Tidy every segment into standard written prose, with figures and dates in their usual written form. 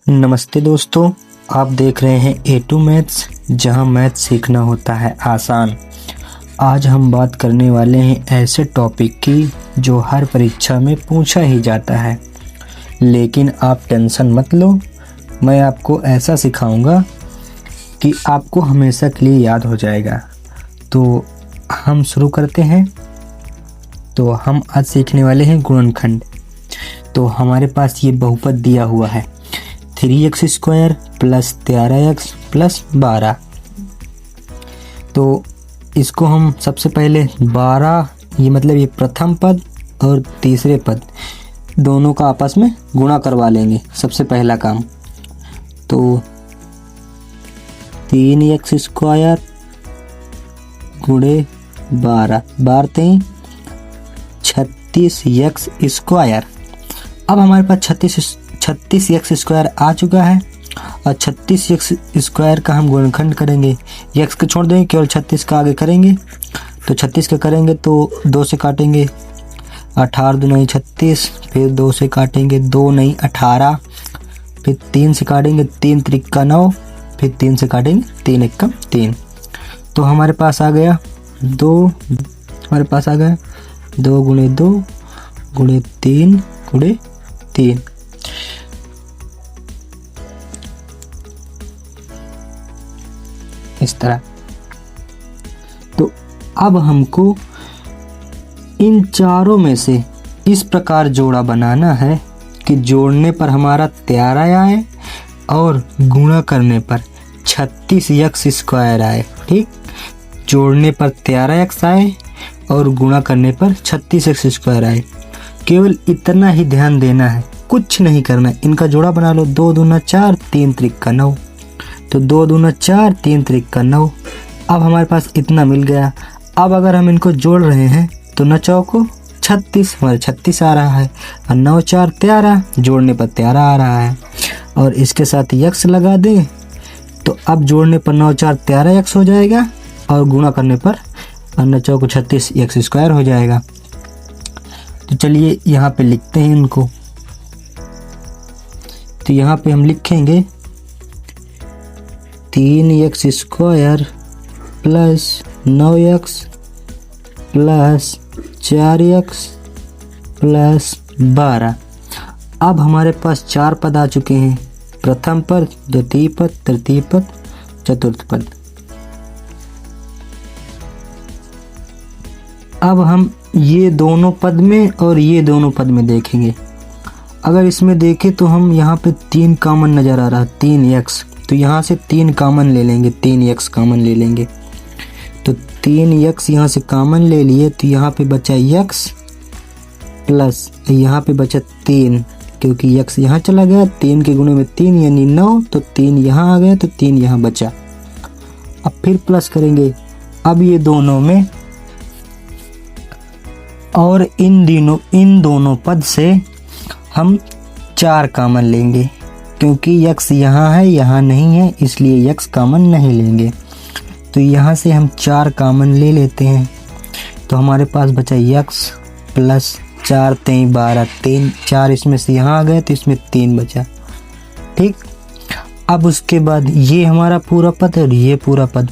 नमस्ते दोस्तों, आप देख रहे हैं A2 मैथ्स, जहां मैथ सीखना होता है आसान। आज हम बात करने वाले हैं ऐसे टॉपिक की जो हर परीक्षा में पूछा ही जाता है। लेकिन आप टेंशन मत लो, मैं आपको ऐसा सिखाऊंगा कि आपको हमेशा के लिए याद हो जाएगा। तो हम शुरू करते हैं। तो हम आज सीखने वाले हैं गुणनखंड। तो हमारे पास ये बहुपद दिया हुआ है 3x square plus 13x plus 12। तो इसको हम सबसे पहले 12, ये मतलब ये प्रथम पद और तीसरे पद दोनों का आपस में गुणा करवा लेंगे। सबसे पहला काम तो 3x स्क्वायर गुणे 12, 36x स्क्वायर। अब हमारे पास 36x स्क्वायर आ चुका है और 36x स्क्वायर का हम गुणनखंड करेंगे। x को छोड़ देंगे, केवल 36 का आगे करेंगे। तो 36 का करेंगे तो 2 से काटेंगे, 18 2 नहीं 36, फिर 2 से काटेंगे, 2 नहीं 18, फिर 3 से काटेंगे, 3 त्रिका 9, फिर 3 से काटेंगे, 3 एकम 3। तो हमारे पास आ गया 2 गुणे 2 गुणे 3 गुणे 3। इस तरह। तो अब हमको इन चारों में से इस प्रकार जोड़ा बनाना है कि जोड़ने पर हमारा 13 आए और गुणा करने पर 36x स्क्वायर आए। ठीक, जोड़ने पर 13x आए और गुणा करने पर 36x स्क्वायर आए। केवल इतना ही ध्यान देना है, कुछ नहीं करना है। इनका जोड़ा बना लो, 2 दूना 4, 3 त्रिका 9। तो 2 दूना 4, 3 त्रिका 9। अब हमारे पास इतना मिल गया। अब अगर हम इनको जोड़ रहे हैं तो 9 चौको 36, हमारे 36 आ रहा है और 9 4 13, जोड़ने पर 13 आ रहा है। और इसके साथ x लगा दें तो अब जोड़ने पर 9 4 13x हो जाएगा और गुणा करने पर 9 चौको 36 x स्क्वायर हो जाएगा। तो चलिए यहाँ पे लिखते हैं इनको। तो यहाँ पे हम लिखेंगे 3x square plus 9x plus 4x plus 12। अब हमारे पास 4 पद आ चुके हैं, प्रथम पद, द्वितीय पद, तृतीय पद, चतुर्थ पद। अब हम ये दोनों पद में और ये दोनों पद में देखेंगे। अगर इसमें देखें तो हम यहाँ पे 3 कॉमन नज़र आ रहा है, 3x। तो यहाँ से 3 कॉमन ले लेंगे, 3x कॉमन ले लेंगे। तो 3x यहाँ से कॉमन ले लिए तो यहाँ पे बचा x प्लस यहाँ पे बचा 3, क्योंकि x यहाँ चला गया, 3 के गुणे में 3 यानी 9, तो 3 यहाँ आ गया तो 3 यहाँ बचा। अब फिर प्लस करेंगे। अब ये दोनों में और इन दोनों पद से हम 4 कॉमन लेंगे, क्योंकि x यहाँ है यहाँ नहीं है, इसलिए x कॉमन नहीं लेंगे। तो यहाँ से हम 4 कॉमन ले लेते हैं। तो हमारे पास बचा x प्लस 4 3 12, 3 4 इसमें से यहाँ आ गए तो इसमें 3 बचा। ठीक, अब उसके बाद ये हमारा पूरा पद और ये पूरा पद।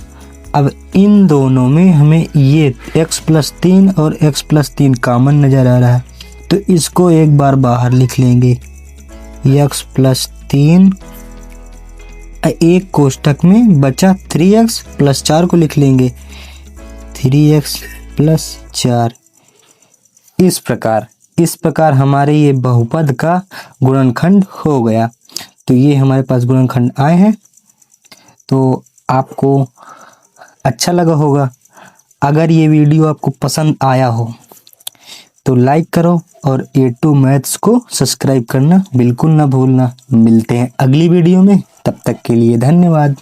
अब इन दोनों में हमें ये x प्लस 3 और x प्लस 3 कॉमन नज़र आ रहा है, तो इसको एक बार बाहर लिख लेंगे। x प्लस 3, एक कोष्ठक में बचा 3x प्लस 4 को लिख लेंगे, 3x प्लस 4। इस प्रकार हमारे ये बहुपद का गुणनखंड हो गया। तो ये हमारे पास गुणनखंड आए हैं। तो आपको अच्छा लगा होगा। अगर ये वीडियो आपको पसंद आया हो तो लाइक करो और A2 मैथ्स को सब्सक्राइब करना बिल्कुल ना भूलना। मिलते हैं अगली वीडियो में, तब तक के लिए धन्यवाद।